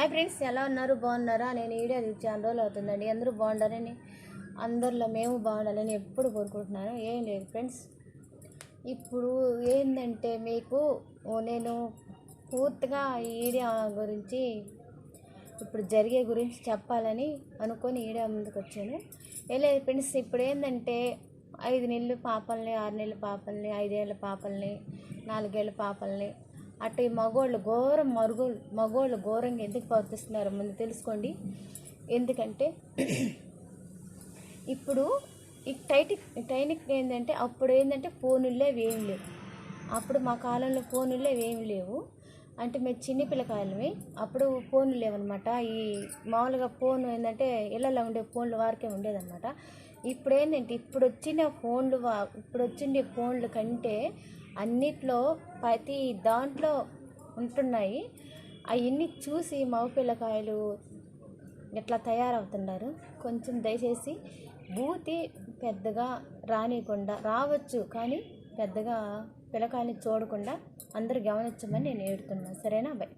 Hi friends, ఎలా ఉన్నారు? బాగున్నారా? నేను వీడియో చాలా రోజులు అవుతుందండి. అందరూ బాగుండాలని, అందరిలో మేము బాగుండాలని ఎప్పుడు కోరుకుంటున్నాను. ఏం లేదు ఫ్రెండ్స్, ఇప్పుడు ఏంటంటే మీకు నేను పూర్తిగా ఈ వీడియో గురించి ఇప్పుడు జరిగే గురించి చెప్పాలని అనుకొని వీడియో ముందుకు వచ్చాను. ఏం లేదు ఫ్రెండ్స్, ఇప్పుడు ఏంటంటే 5 నెలలు పాపల్ని, 6 నెలల పాపల్ని, 5 ఏళ్ళ పాపల్ని, 4 ఏళ్ళ పాపల్ని అటు ఈ మగోళ్ళు ఘోరంగా ఎందుకు ప్రవర్తిస్తున్నారో ముందు తెలుసుకోండి. ఎందుకంటే ఇప్పుడు ఈ టైనిక్ ఏంటంటే అప్పుడు ఏంటంటే ఫోనులే ఏమి లేవు. అప్పుడు మా కాలంలో ఫోనులే ఏమి లేవు. అంటే మేము చిన్న పిల్లకాయలమే, అప్పుడు ఫోన్లు లేవన్నమాట. ఈ మామూలుగా ఫోన్ ఏంటంటే ఇళ్ళలో ఉండే ఫోన్లు వారికే ఉండేదన్నమాట. ఇప్పుడు ఏంటంటే ఇప్పుడు వచ్చిన ఫోన్ల కంటే అన్నిట్లో ప్రతి దాంట్లో ఉంటున్నాయి. అవన్నీ చూసి మగ పిల్లకాయలు ఎట్లా తయారవుతున్నారు. కొంచెం దయచేసి బూతి పెద్దగా రానియకుండా, రావచ్చు కానీ పెద్దగా పిల్లకాయని చూడకుండా అందరూ గమనించమని నేను ఏడుతున్నాను. సరేనా? బై.